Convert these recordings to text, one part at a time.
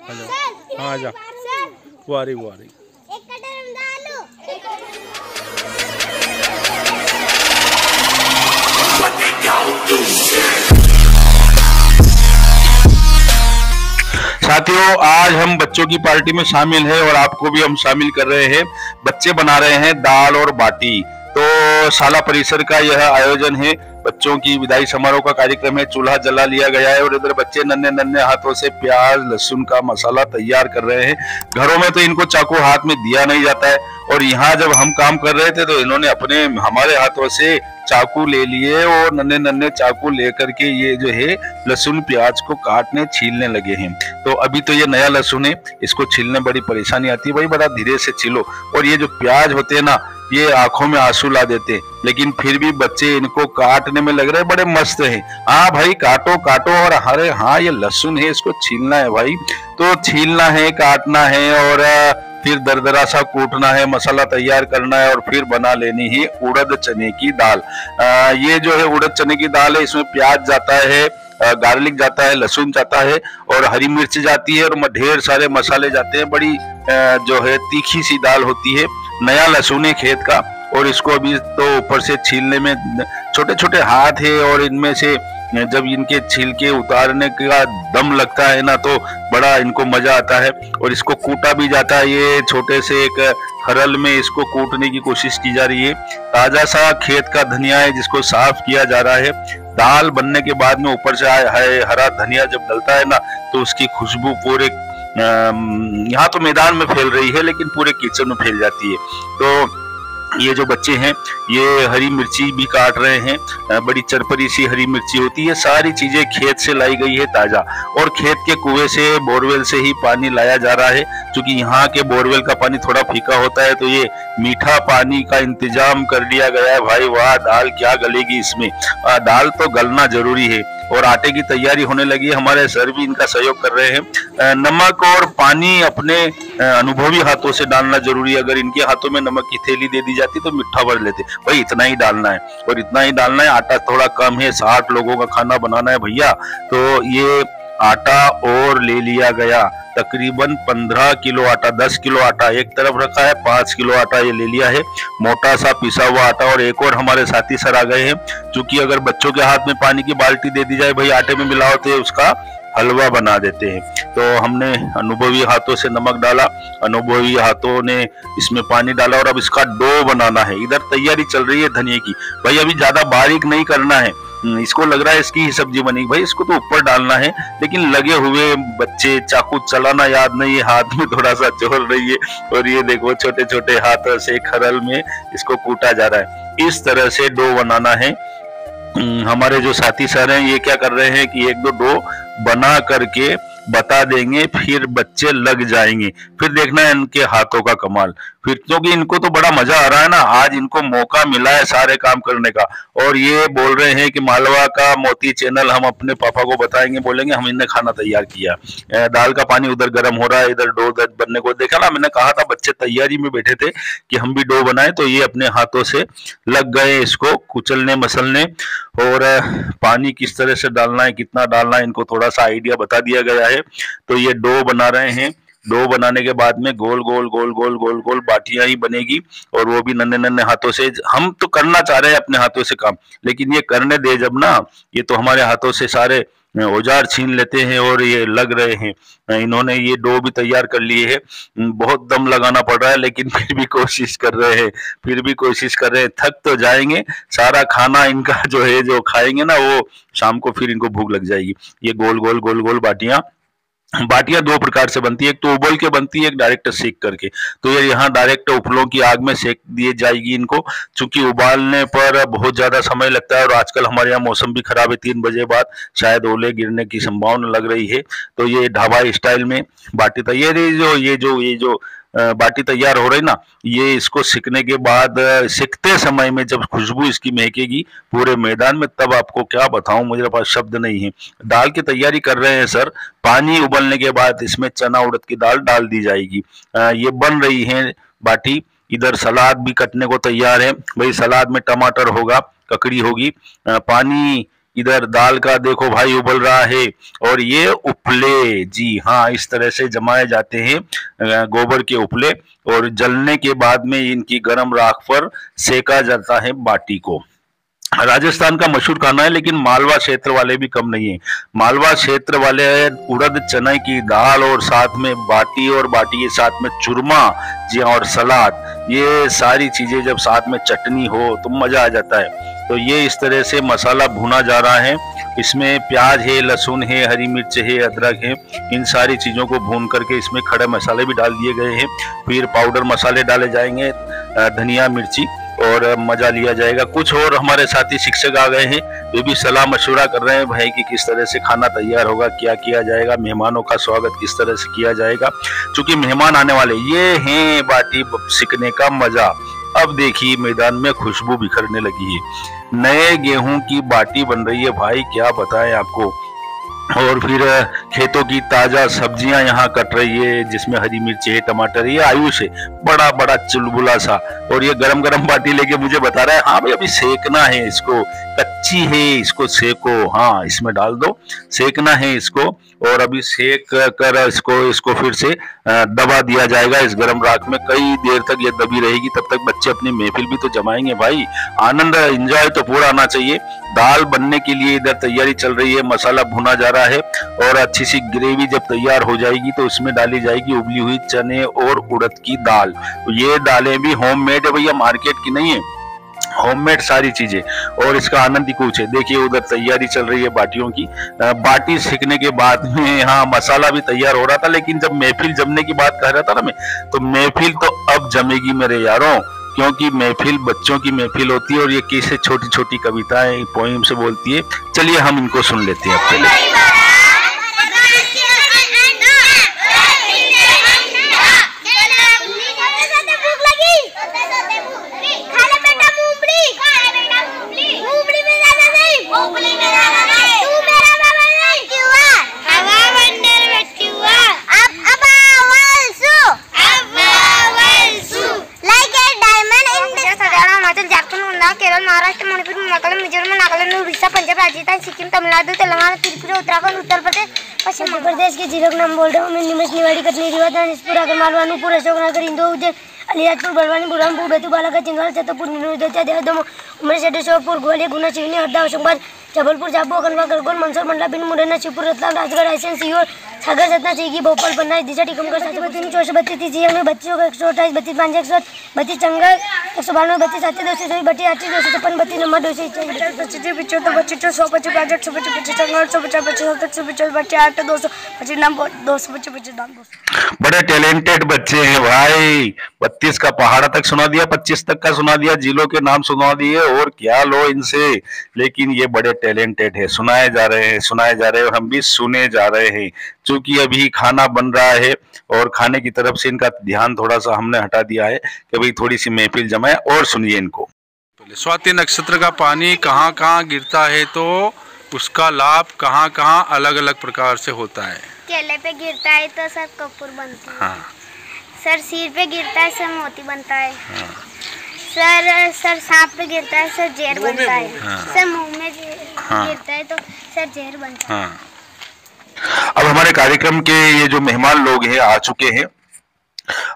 हाँ जा वो आ रही साथियों, आज हम बच्चों की पार्टी में शामिल है और आपको भी हम शामिल कर रहे हैं। बच्चे बना रहे हैं दाल और बाटी। तो शाला परिसर का यह आयोजन है, बच्चों की विदाई समारोह का कार्यक्रम है। चूल्हा जला लिया गया है और इधर बच्चे नन्हे नन्हे हाथों से प्याज लहसुन का मसाला तैयार कर रहे हैं। घरों में तो इनको चाकू हाथ में दिया नहीं जाता है और यहाँ जब हम काम कर रहे थे तो इन्होंने अपने हमारे हाथों से चाकू ले लिए और नन्हे नन्हे चाकू लेकर के ये जो है लहसुन प्याज को काटने छीलने लगे हैं। तो अभी तो ये नया लहसुन है, इसको छीलने बड़ी परेशानी आती है भाई, बड़ा धीरे से छीलो। और ये जो प्याज होते हैं ना, ये आंखों में आंसू ला देते हैं, लेकिन फिर भी बच्चे इनको काटने में लग रहे हैं, बड़े मस्त हैं। हाँ भाई काटो काटो, और अरे हाँ ये लहसुन है, इसको छीलना है भाई। तो छीलना है, काटना है और फिर दरदरा सा कूटना है, मसाला तैयार करना है और फिर बना लेनी है उड़द चने की दाल। ये जो है उड़द चने की दाल है, इसमें प्याज जाता है, गार्लिक जाता है, लहसुन जाता है और हरी मिर्च जाती है और ढेर सारे मसाले जाते हैं। बड़ी जो है तीखी सी दाल होती है। नया लहसुन है खेत का और इसको अभी तो ऊपर से छीलने में छोटे छोटे हाथ है और इनमें से जब इनके छिलके उतारने का दम लगता है ना तो बड़ा इनको मजा आता है। और इसको कूटा भी जाता है, ये छोटे से एक खरल में इसको कूटने की कोशिश की जा रही है। ताजा सा खेत का धनिया है जिसको साफ किया जा रहा है। दाल बनने के बाद में ऊपर से हरा धनिया जब डलता है ना तो उसकी खुशबू पूरे यहाँ तो मैदान में फैल रही है लेकिन पूरे किचन में फैल जाती है। तो ये जो बच्चे हैं ये हरी मिर्ची भी काट रहे हैं, बड़ी चरपरी सी हरी मिर्ची होती है। सारी चीजें खेत से लाई गई है ताजा, और खेत के कुएं से बोरवेल से ही पानी लाया जा रहा है। क्योंकि यहाँ के बोरवेल का पानी थोड़ा फीका होता है तो ये मीठा पानी का इंतजाम कर लिया गया है। भाई वाह, दाल क्या गलेगी इसमें। दाल तो गलना जरूरी है। और आटे की तैयारी होने लगी है, हमारे सर भी इनका सहयोग कर रहे हैं। नमक और पानी अपने अनुभवी हाथों से डालना जरूरी है। अगर इनके हाथों में नमक की थैली दे दी जाती तो मिठा भर लेते। भाई इतना ही डालना है और इतना ही डालना है। आटा थोड़ा कम है, 60 लोगों का खाना बनाना है भैया। तो ये आटा और ले लिया गया, तकरीबन 15 किलो आटा, 10 किलो आटा एक तरफ रखा है, 5 किलो आटा ये ले लिया है, मोटा सा पिसा हुआ आटा। और एक और हमारे साथी सर आ गए हैं, क्योंकि अगर बच्चों के हाथ में पानी की बाल्टी दे दी जाए भाई आटे में मिलाओ तो उसका हलवा बना देते हैं। तो हमने अनुभवी हाथों से नमक डाला, अनुभवी हाथों ने इसमें पानी डाला और अब इसका डो बनाना है। इधर तैयारी चल रही है धनिये की। भाई अभी ज्यादा बारीक नहीं करना है, इसको लग रहा है इसकी ही सब्जी बनेगी। भाई इसको तो ऊपर डालना है, लेकिन लगे हुए बच्चे, चाकू चलाना याद नहीं है, हाथ में थोड़ा सा झोल रही है। और ये देखो छोटे छोटे हाथों से खरल में इसको कूटा जा रहा है। इस तरह से डो बनाना है। हमारे जो साथी सर हैं ये क्या कर रहे हैं कि एक दो डो बना करके बता देंगे, फिर बच्चे लग जाएंगे। फिर देखना है इनके हाथों का कमाल। फिर क्योंकि इनको तो बड़ा मजा आ रहा है ना, आज इनको मौका मिला है सारे काम करने का। और ये बोल रहे हैं कि मालवा का मोती चैनल हम अपने पापा को बताएंगे, बोलेंगे हम इन्हें खाना तैयार किया। दाल का पानी उधर गर्म हो रहा है, इधर डो बनने को। देखा ना, मैंने कहा था बच्चे तैयारी में बैठे थे कि हम भी डो बनाए, तो ये अपने हाथों से लग गए इसको कुचलने मसलने। और पानी किस तरह से डालना है, कितना डालना है, इनको थोड़ा सा आइडिया बता दिया गया है। तो ये डो बना रहे हैं। डो बनाने के बाद में गोल गोल गोल गोल गोल गोल बाटियां ही बनेगी, और वो भी नन्हे नन्हे हाथों से। हम तो करना चाह रहे हैं अपने हाथों से काम, लेकिन ये करने दे जब ना, ये तो हमारे हाथों से सारे औजार छीन लेते हैं और ये लग रहे हैं। इन्होंने ये डो भी तैयार कर लिए है। बहुत दम लगाना पड़ रहा है, लेकिन फिर भी कोशिश कर रहे हैं। थक तो जाएंगे, सारा खाना इनका जो है जो खाएंगे ना वो शाम को फिर इनको भूख लग जाएगी। ये गोल गोल गोल गोल बाटियां दो प्रकार से बनती है, एक तो उबल के बनती है, एक डायरेक्ट सेक करके। तो ये यहाँ डायरेक्ट उपलों की आग में सेक दिए जाएगी इनको, क्योंकि उबालने पर बहुत ज्यादा समय लगता है और आजकल हमारे यहाँ मौसम भी खराब है, 3 बजे बाद शायद ओले गिरने की संभावना लग रही है। तो ये ढाबा स्टाइल में बाटी तैयार, ये जो बाटी तैयार हो रही ना, ये इसको सिकने के बाद सिकते समय में जब खुशबू इसकी महकेगी पूरे मैदान में, तब आपको क्या बताऊं, मेरे पास शब्द नहीं है। दाल की तैयारी कर रहे हैं सर। पानी उबलने के बाद इसमें चना उड़द की दाल डाल दी जाएगी। ये बन रही है बाटी। इधर सलाद भी कटने को तैयार है। भाई सलाद में टमाटर होगा, ककड़ी होगी। पानी इधर दाल का देखो भाई उबल रहा है, और ये उपले, जी हाँ, इस तरह से जमाए जाते हैं गोबर के उपले, और जलने के बाद में इनकी गर्म राख पर सेका जाता है बाटी को। राजस्थान का मशहूर खाना है, लेकिन मालवा क्षेत्र वाले भी कम नहीं है। मालवा क्षेत्र वाले उड़द चने की दाल और साथ में बाटी, और बाटी के साथ में चूरमा, जी और सलाद, ये सारी चीजें जब साथ में चटनी हो तो मजा आ जाता है। तो ये इस तरह से मसाला भुना जा रहा है, इसमें प्याज है, लहसुन है, हरी मिर्च है, अदरक है, इन सारी चीजों को भून करके इसमें खड़े मसाले भी डाल दिए गए हैं। फिर पाउडर मसाले डाले जाएंगे, धनिया मिर्ची, और मजा लिया जाएगा। कुछ और हमारे साथी शिक्षक आ गए हैं, वे भी सलाह मशवरा कर रहे हैं भाई कि किस तरह से खाना तैयार होगा, क्या किया जाएगा, मेहमानों का स्वागत किस तरह से किया जाएगा। चूंकि मेहमान आने वाले, ये हैं बाटी सीखने का मजा। अब देखिए मैदान में खुशबू बिखरने लगी है, नए गेहूं की बाटी बन रही है भाई, क्या बताएं आपको। और फिर खेतों की ताजा सब्जियां यहाँ कट रही है, जिसमें हरी मिर्च है, टमाटर है, ये आयुष है, बड़ा बड़ा चुलबुला सा, और ये गरम गरम बाटी लेके मुझे बता रहा है हाँ भाई अभी सेकना है इसको, कच्ची है इसको सेको, हाँ इसमें डाल दो, सेकना है इसको, और अभी सेक कर इसको फिर से दबा दिया जाएगा इस गरम राख में, कई देर तक ये दबी रहेगी। तब तक बच्चे अपनी महफिल भी तो जमाएंगे भाई, आनंद एंजॉय तो पूरा आना चाहिए। दाल बनने के लिए इधर तैयारी चल रही है, मसाला भुना जा रहा है, और अच्छी सी ग्रेवी जब तैयार हो जाएगी तो उसमें डाली जाएगी उबली हुई चने और उड़द की दाल। तो ये दालें भी होममेड है भैया, मार्केट की नहीं है, होममेड सारी चीजें, और इसका आनंद ही कुछ है। देखिए उधर तैयारी चल रही है बाटियों की। बाटी सीखने के बाद में हाँ मसाला भी तैयार हो रहा था, लेकिन जब महफिल जमने की बात कह रहा था ना मैं, तो महफिल तो अब जमेगी मेरे यारों, क्योंकि महफिल बच्चों की महफिल होती है, और ये कैसे छोटी छोटी कविताएं पोएम से बोलती है। चलिए हम इनको सुन लेते हैं पहले। केरल, महाराष्ट्र, मणिपुर, मेघालय, मिजोरम, नागालैंड, उड़ीसा, पंजाब, राजस्थान, सिक्किम, तमिलनाडु, तेलंगाना, त्रिपुरा, उत्तराखंड, उत्तर प्रदेश, पश्चिम मध्य प्रदेश के जिलों का नाम बोल रहा हूँ मैं। निमच, निवाड़ी, कटनी, रीवा, दानिशपुर, आगरमालवा, अनूपपुर, अशोकनगर, इंदौर, उज्जैन, अलीराजपुर, बलवानी, बुरहानपुर, बैतूल, बालाघाट, छिंदवाड़ा, छतरपुर, निर्दोचा, देहरादून, उमरछेड़, श्योपुर, ग्वालियर, गुना, सिवनी, हरदा, होशंगाबाद, जबलपुर, झाबुआ, खंडवा, खरगोन, मंदसौर, मंडला, भिंड, मुरैना, शिवपुर, रतलाम, राजगढ़, रायसेन, सीहोर, सागर, सतना, सीगी, भोपाल, पन्ना, दिशा, टीकमगढ़, 732, 432, 30 में, 32, 128, 32, 5, 132, चंगर, 192, 32, 7, 224, 32, 8, 256, 32 नंबर 275, 75, 125, 125, 125, चंगर, 150, 150, 8, 225 नाम 225 नाम। बड़े टैलेंटेड बच्चे हैं भाई, 32 का पहाड़ा तक सुना दिया, 25 तक का सुना दिया, जिलों के नाम सुना दिए, और क्या लो इनसे। लेकिन ये बड़े टैलेंटेड है, सुनाए जा रहे हैं, और हम भी सुने जा रहे हैं। चूंकि अभी खाना बन रहा है, और खाने की तरफ से इनका ध्यान थोड़ा सा हमने हटा दिया है कि भाई थोड़ी सी महफिल जमाए, और सुनिए इनको। स्वाति नक्षत्र का पानी कहाँ कहाँ गिरता है, तो उसका लाभ कहाँ कहाँ अलग अलग प्रकार से होता है। केले पे गिरता है तो सर कपूर बनता है, हाँ। सर सिर पे गिरता है सर मोती बनता है, हाँ। सर सांप पे गिरता है सर जहर बनता है, हाँ। सर मुंह में हाँ। गिरता है तो सर जहर बनता है। हाँ। अब हमारे कार्यक्रम के ये जो मेहमान लोग हैं आ चुके हैं,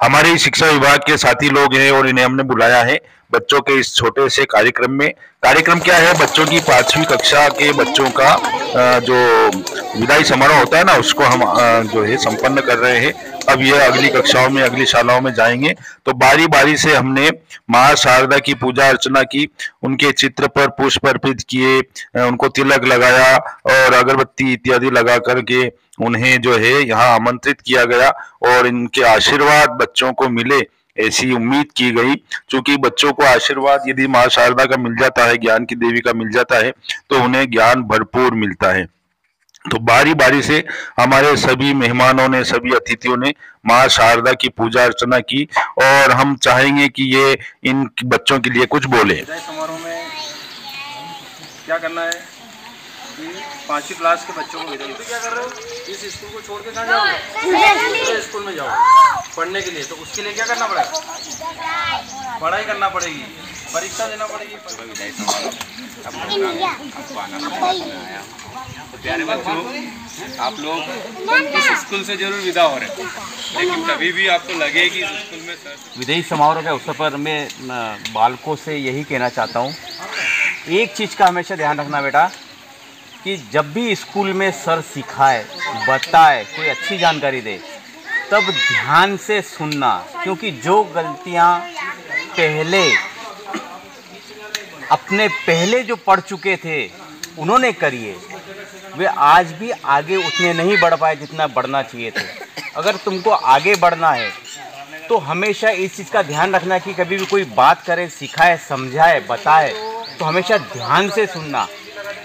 हमारे शिक्षा विभाग के साथी लोग हैं, और इन्हें हमने बुलाया है बच्चों के इस छोटे से कार्यक्रम में। कार्यक्रम क्या है, बच्चों की 5वीं कक्षा के बच्चों का जो विदाई समारोह होता है ना, उसको हम जो है संपन्न कर रहे हैं। अब ये अगली कक्षाओं में, अगली शालाओं में जाएंगे, तो बारी बारी से हमने माँ शारदा की पूजा अर्चना की, उनके चित्र पर पुष्प अर्पित किए, उनको तिलक लगाया, और अगरबत्ती इत्यादि लगा करके उन्हें जो है यहाँ आमंत्रित किया गया, और इनके आशीर्वाद बच्चों को मिले ऐसी उम्मीद की गई। क्योंकि बच्चों को आशीर्वाद यदि माँ शारदा का मिल जाता है, ज्ञान की देवी का मिल जाता है, तो उन्हें ज्ञान भरपूर मिलता है। तो बारी बारी से हमारे सभी मेहमानों ने, सभी अतिथियों ने माँ शारदा की पूजा अर्चना की, और हम चाहेंगे कि ये इन बच्चों के लिए कुछ बोले। समारोह में क्या करना है कि 5वीं क्लास के बच्चों को विदाई। तो क्या कर रहे हो, इस स्कूल को छोड़ के कहाँ जाओगे, स्कूल में जाओ पढ़ने के लिए। तो उसके लिए क्या करना पड़ेगा, पढ़ाई करना पड़ेगी। परीक्षा देना पड़ेगी। तो प्यारे बच्चों, आप लोग इस स्कूल से जरूर विदा हो रहे हैं, लेकिन कभी भी आपको लगे कि इस स्कूल में सर। विदाई समारोह के अवसर पर मैं बालकों से यही कहना चाहता हूँ, एक चीज़ का हमेशा ध्यान रखना बेटा, कि जब भी स्कूल में सर सिखाए, बताए, कोई अच्छी जानकारी दे, तब ध्यान से सुनना, क्योंकि जो गलतियाँ अपने पहले जो पढ़ चुके थे उन्होंने करी है, वे आज भी आगे उतने नहीं बढ़ पाए जितना बढ़ना चाहिए थे। अगर तुमको आगे बढ़ना है तो हमेशा इस चीज़ का ध्यान रखना कि कभी भी कोई बात करे, सिखाए, समझाए, बताए तो हमेशा ध्यान से सुनना,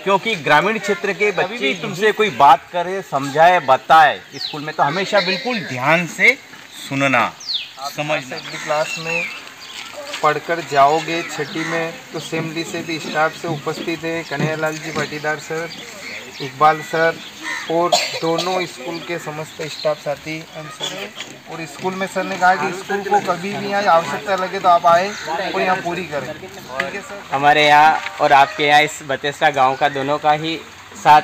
क्योंकि ग्रामीण क्षेत्र के बच्चे भी तुमसे कोई बात करे, समझाए, बताए स्कूल में तो हमेशा बिल्कुल ध्यान से सुनना, समझना। क्लास में पढ़कर जाओगे छठी में तो असेंबली से भी स्टाफ से उपस्थित है कन्हैयालाल जी पाटीदार सर, इकबाल सर और दोनों स्कूल के समस्त स्टाफ साथी और स्कूल में सर ने कहा कि स्कूल को कभी भी यहाँ आवश्यकता लगे तो आप आए और यहाँ पूरी करें। ठीक है सर। हमारे यहाँ और आपके यहाँ इस बतेसरा गांव का दोनों का ही साथ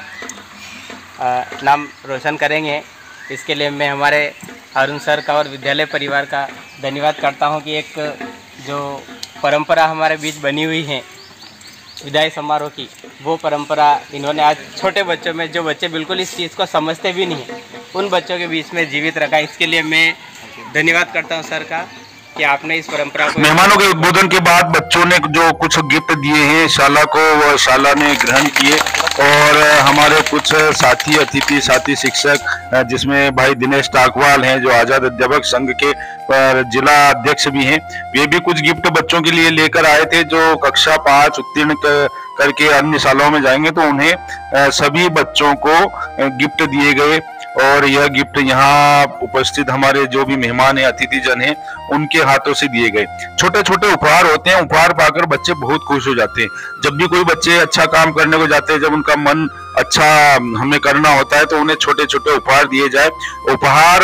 नाम रोशन करेंगे। इसके लिए मैं हमारे अरुण सर का और विद्यालय परिवार का धन्यवाद करता हूँ कि एक जो परंपरा हमारे बीच बनी हुई है विदाई समारोह की, वो परंपरा इन्होंने आज छोटे बच्चों में, जो बच्चे बिल्कुल इस चीज़ को समझते भी नहीं हैं, उन बच्चों के बीच में जीवित रखा। इसके लिए मैं धन्यवाद करता हूं सर का कि आपने इस परंपरा को। मेहमानों के उद्बोधन के बाद बच्चों ने जो कुछ गिफ्ट दिए हैं शाला को, वह शाला ने ग्रहण किए और हमारे कुछ अतिथि साथी शिक्षक, जिसमें भाई दिनेश टाकवाल हैं जो आजाद अध्यापक संघ के जिला अध्यक्ष भी हैं, वे भी कुछ गिफ्ट बच्चों के लिए लेकर आए थे जो कक्षा 5 उत्तीर्ण करके अन्य सालों में जाएंगे, तो उन्हें सभी बच्चों को गिफ्ट दिए गए और यह गिफ्ट यहाँ उपस्थित हमारे जो भी मेहमान हैं, अतिथि जन हैं, उनके हाथों से दिए गए। छोटे छोटे उपहार होते हैं, उपहार पाकर बच्चे बहुत खुश हो जाते हैं। जब भी कोई बच्चे अच्छा काम करने को जाते हैं, जब उनका मन अच्छा हमें करना होता है तो उन्हें छोटे छोटे उपहार दिए जाए। उपहार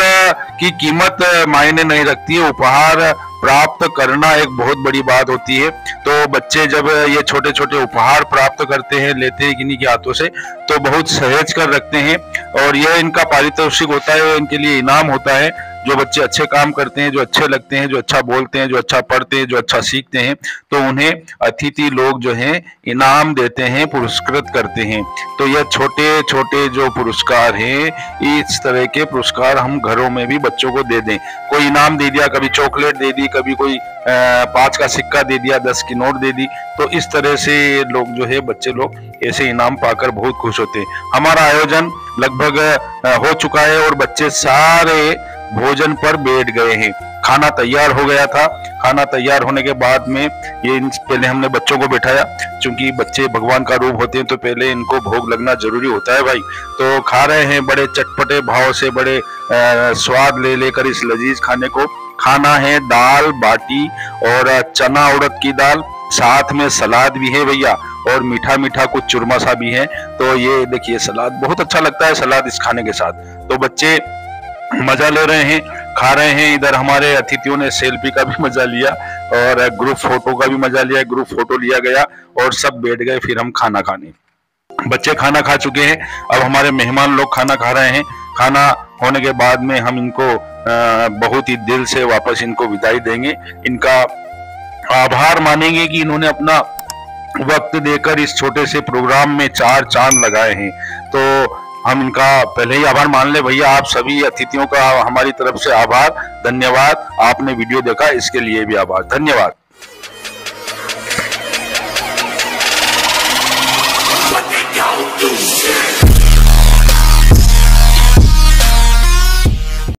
की कीमत मायने नहीं रखती है, उपहार प्राप्त करना एक बहुत बड़ी बात होती है। तो बच्चे जब ये छोटे छोटे उपहार प्राप्त करते हैं, लेते हैं किन्हीं के हाथों से, तो बहुत सहेज कर रखते हैं और यह इनका पारितोषिक होता है, इनके लिए इनाम होता है। जो बच्चे अच्छे काम करते हैं, जो अच्छे लगते हैं, जो अच्छा बोलते हैं, जो अच्छा पढ़ते हैं, जो अच्छा सीखते हैं, तो उन्हें अतिथि लोग जो हैं इनाम देते हैं, पुरस्कृत करते हैं। तो यह छोटे छोटे जो पुरस्कार हैं, इस तरह के पुरस्कार हम घरों में भी बच्चों को दे दें। कोई इनाम दे दिया, कभी चॉकलेट दे दी, कभी कोई 5 का सिक्का दे दिया, 10 की नोट दे दी, तो इस तरह से लोग जो है बच्चे लोग ऐसे इनाम पाकर बहुत खुश होते हैं। हमारा आयोजन लगभग हो चुका है और बच्चे सारे भोजन पर बैठ गए हैं। खाना तैयार हो गया था। खाना तैयार होने के बाद में ये पहले हमने बच्चों को बैठाया, क्योंकि बच्चे भगवान का रूप होते हैं तो पहले इनको भोग लगना जरूरी होता है भाई। तो खा रहे हैं बड़े चटपटे भाव से, बड़े स्वाद ले लेकर इस लजीज खाने को। खाना है दाल बाटी और चना उड़द की दाल, साथ में सलाद भी है भैया और मीठा मीठा कुछ चूरमा सा भी है। तो ये देखिए सलाद बहुत अच्छा लगता है, सलाद इस खाने के साथ। तो बच्चे मजा ले रहे हैं, खा रहे हैं। इधर हमारे अतिथियों ने सेल्फी का भी मजा लिया और ग्रुप फोटो का भी मजा लिया। ग्रुप फोटो लिया गया और सब बैठ गए फिर हम खाना खाने। बच्चे खाना खा चुके हैं, अब हमारे मेहमान लोग खाना खा रहे हैं। खाना होने के बाद में हम इनको बहुत ही दिल से वापस इनको विदाई देंगे। इनका आभार मानेंगे कि इन्होंने अपना वक्त देकर इस छोटे से प्रोग्राम में 4 चांद लगाए हैं। तो हम इनका पहले ही आभार मान ले। भैया आप सभी अतिथियों का हमारी तरफ से आभार, धन्यवाद। आपने वीडियो देखा इसके लिए भी आभार, धन्यवाद।